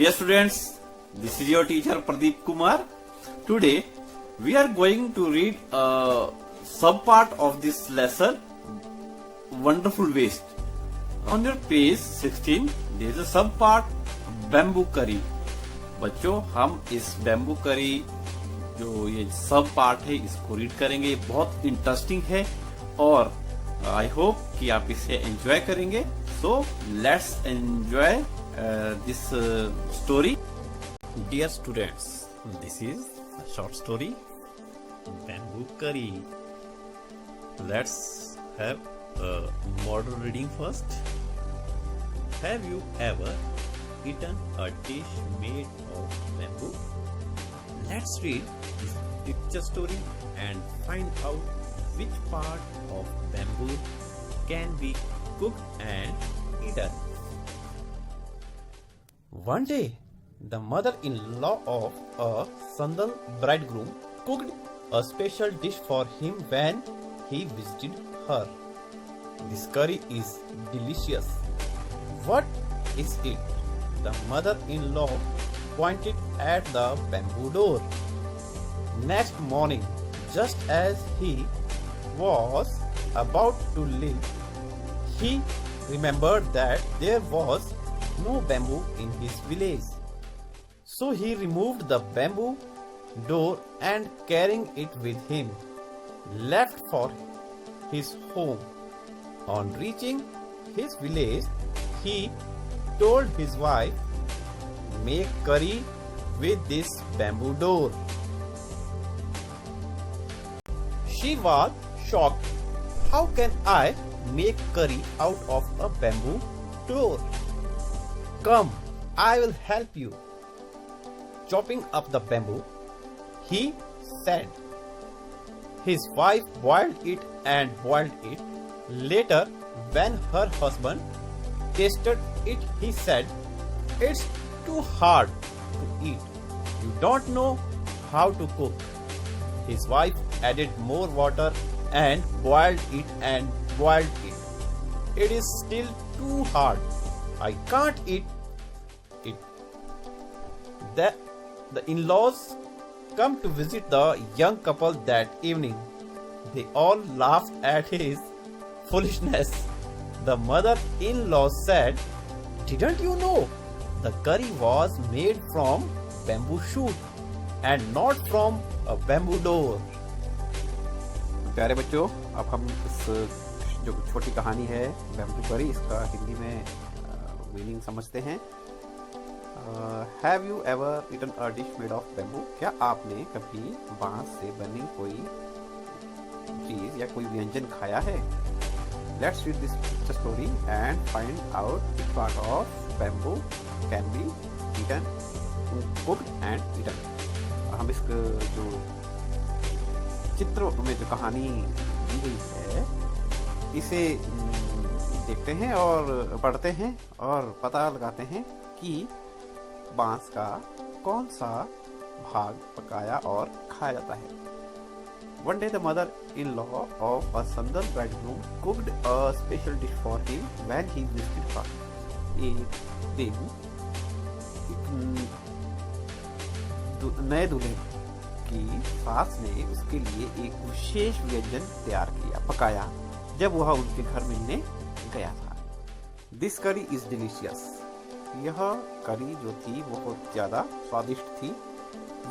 Dear students, this is your teacher Pradeep Kumar. Today we are going to read a sub part of this lesson, Wonderful Waste. On your page 16 there is a sub part, Bamboo Curry. बच्चों हम इस bamboo करी जो ये सब part है इसको read करेंगे। बहुत इंटरेस्टिंग है और आई होप कि आप इसे एंजॉय करेंगे। So let's enjoy this story. Dear students, this is a short story bamboo curry. Let's have a modern reading first. Have you ever eaten a dish made of bamboo? Let's read this picture story and find out which part of bamboo can be cooked and eaten. One day, the mother-in-law of a Sandal bridegroom cooked a special dish for him when he visited her. This curry is delicious. What is it? The mother-in-law pointed at the bamboo door. Next morning, just as he was about to leave, he remembered that there was no bamboo in his village. So he removed the bamboo door and carrying it with him, left for his home. On reaching his village, he told his wife, "Make curry with this bamboo door." She was shocked. How can I make curry out of a bamboo door? Come, I will help you. Chopping up the bamboo, he said. His wife boiled it and boiled it. Later, when her husband tasted it, he said, "It's too hard to eat. You don't know how to cook." His wife added more water and boiled it and boiled it. "It is still too hard. I can't eat it." The in-laws come to visit the young couple that evening. They all laughed at his foolishness. The mother-in-law said, "Didn't you know the curry was made from bamboo shoot and not from a bamboo door?" प्यारे बच्चों, अब हम इस जो छोटी कहानी है bamboo करी, इसका हिंदी में मीनिंग समझते हैं। Have you ever eaten a dish made of bamboo? क्या आपने कभी बांस से बनी कोई चीज या कोई व्यंजन खाया है? Let's read this picture story and find out which part of bamboo can be eaten, cooked and eaten. हम इस जो चित्र में जो कहानी दी गई है इसे देखते हैं और पढ़ते हैं और पता लगाते हैं कि बांस का कौन सा भाग पकाया और खाया जाता है। One day the mother-in-law of a Sandal bridegroom cooked a special dish for him when he visited her. एक दिन एक नए दूल्हे की सास ने उसके लिए एक विशेष व्यंजन तैयार किया, पकाया जब वह उनके घर मिलने गया था। This curry is delicious. यह करी जो थी बहुत ज्यादा स्वादिष्ट थी।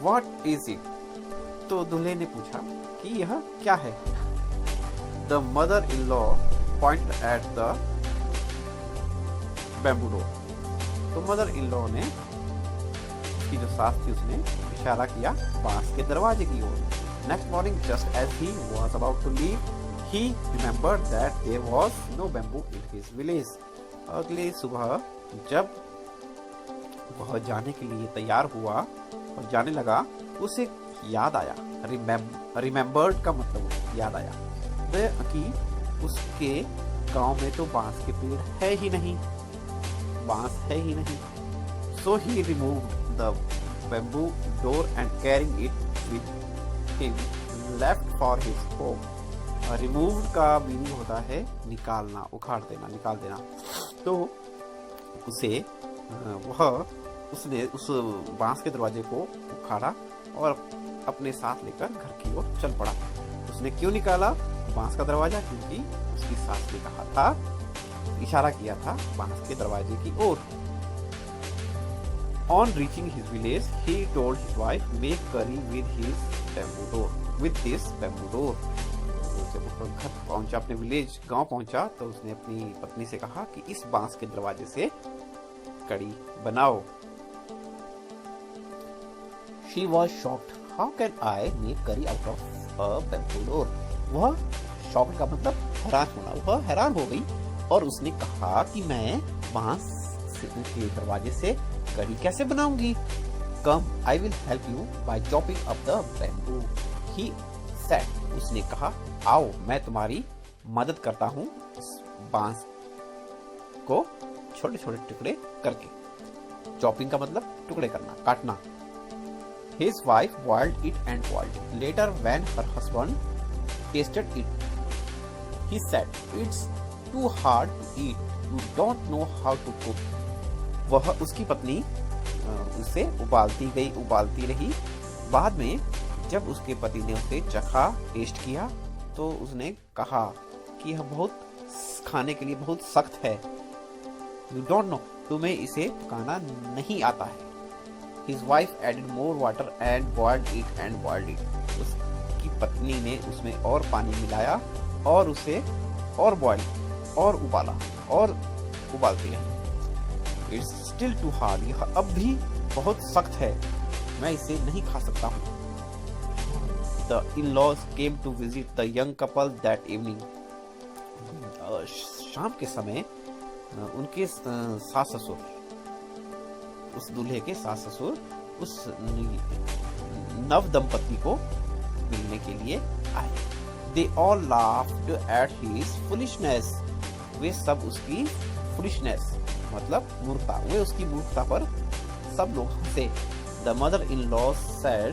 What is it? तो दूल्हे ने पूछा कि यह क्या है। The mother-in-law pointed at the bamboo door. तो mother-in-law ने उसकी जो सास थी उसने इशारा किया बांस के दरवाजे की ओर। Next morning, just as he was about to leave, he remembered that there was no bamboo in his village. अगले सुबह जब वह जाने के लिए तैयार हुआ और जाने लगा, उसे याद आया। रिमेम्बर्ड का मतलब याद आया कि उसके गांव में तो बांस के पेड़ है ही नहीं, बांस है ही नहीं। So he removed the bamboo door and carrying it with him, left for his home. Removed का मीनिंग होता है निकालना, उखाड़ देना, निकाल देना। तो उसे वह उसने उस बांस के दरवाजे को उखाड़ा और अपने साथ लेकर घर की ओर चल पड़ा। उसने क्यों निकाला बांस का दरवाजा? क्योंकि उसकी सास ने कहा था, इशारा किया था बांस के दरवाजे की ओर। On reaching his village, he told his wife, make curry with this bamboo door. जब वो घर पहुंचा, अपने विलेज गांव पहुंचा, तो उसने अपनी पत्नी से कहा कि इस बांस के दरवाजे से कड़ी बनाओ। She was shocked. How can I make curry out of a bamboo door? वह shocked का मतलब हैरान होना, वह हैरान हो गई और उसने कहा कि मैं बांस के दरवाजे से कड़ी कैसे बनाऊंगी? Come, I will help you by chopping up the bamboo. He said. उसने कहा, आओ मैं तुम्हारी मदद करता हूँ इस बांस को छोटे छोटे टुकड़े करके। चॉपिंग का मतलब टुकड़े करना, काटना। His wife boiled it and boiled it. Later, when her husband tasted it, he said, "It's too hard to eat. You don't know how to cook." वह उसकी पत्नी उसे उबालती रही। बाद में जब उसके पति ने उसे चखा, टेस्ट किया, तो उसने कहा कि यह बहुत खाने के लिए बहुत सख्त है। You don't know, तुम्हें इसे पकाना नहीं आता है। His wife added more water and boiled it and boiled it. उसकी पत्नी ने उसमें और पानी मिलाया और उसे और बॉयल और उबाला और उबालती रही। It's still too hard. यह अब भी बहुत सख्त है, मैं इसे नहीं खा सकता हूँ। The in-laws came to visit the young couple that evening. शाम के समय उनके सास ससुर, उस दूल्हे के सास ससुर उस नव दंपति को मिलने के लिए आए। They all laughed at his foolishness. वे सब उसकी foolishness मतलब मूर्खता, वे उसकी मूर्खता पर सब लोग हंसे। The mother-in-law said,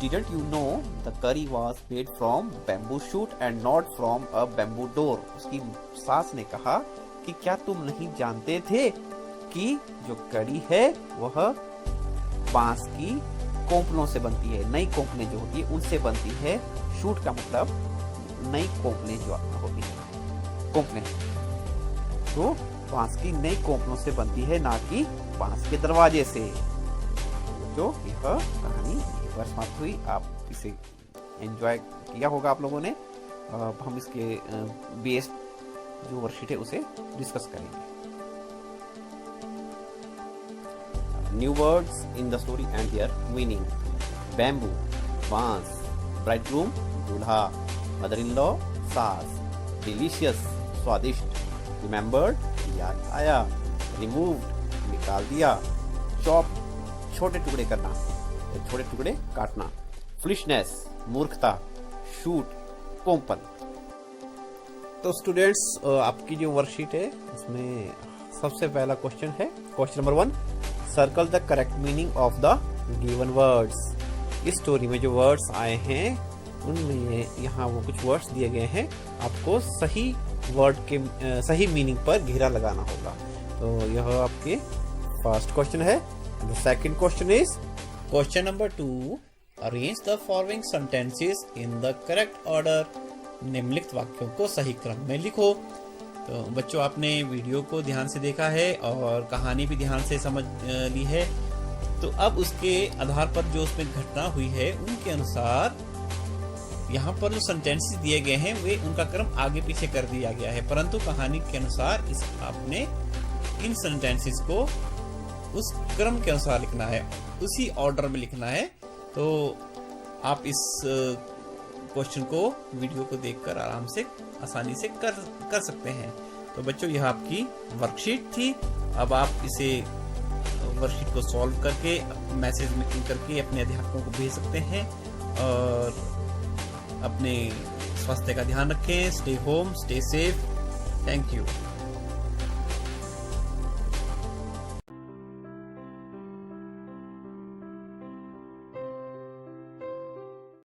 "Didn't you know the curry was made from bamboo shoot and not from a bamboo door?" उसकी सास ने कहा कि क्या तुम नहीं जानते थे कि जो कड़ी है वह बांस की कोंपलों से बनती है, नई कोंपलें जो होती है उनसे बनती है। शूट का मतलब नई कोंपलें जो होती है, कोंपलें तो बांस की नई कोंपलों से बनती है, ना कि बांस के दरवाजे से। जो यह कहानी पर समाप्त हुई। आप इसे एंजॉय किया होगा आप लोगों ने। हम इसके बेस्ड जो वर्कशीट है उसे डिस्कस करेंगे। New words in the story and there meaning. Bamboo बांस, ब्राइडग्रूम दूल्हा, मदर इन लॉ सास, डिलीशियस स्वादिष्ट, रिमेम्बर्ड याद आया, रिमूव्ड निकाल दिया, चॉप छोटे टुकड़े करना, छोटे टुकड़े काटना, फुलिशनेस मूर्खता, शूट कोंपल। तो स्टूडेंट्स, आपकी जो वर्कशीट है उसमें सबसे पहला क्वेश्चन है, question number 1, circle the correct meaning of the given words. इस स्टोरी में जो वर्ड्स आए हैं उनमें यहाँ वो कुछ वर्ड्स दिए गए हैं, आपको सही वर्ड के सही मीनिंग पर घेरा लगाना होगा। तो यह आपके फर्स्ट क्वेश्चन है। The second question is question number 2, arrange the following sentences in the correct order. निम्नलिखित वाक्यों को सही क्रम में लिखो। तो बच्चों, आपने वीडियो को ध्यान से देखा है और कहानी भी ध्यान से समझ ली है। तो अब उसके आधार पर जो उसमें घटना हुई है उनके अनुसार यहाँ पर जो सेंटेंसेस दिए गए हैं वे उनका क्रम आगे पीछे कर दिया गया है, परंतु कहानी के अनुसार इस आपने इन सेंटेंसेस को उस क्रम के अनुसार लिखना है, उसी ऑर्डर में लिखना है। तो आप इस क्वेश्चन को वीडियो को देखकर आराम से आसानी से कर सकते हैं। तो बच्चों, यह आपकी वर्कशीट थी। अब आप इसे वर्कशीट को सॉल्व करके मैसेज में करके अपने अध्यापकों को भेज सकते हैं। और अपने स्वास्थ्य का ध्यान रखें। Stay home, stay safe. Thank you.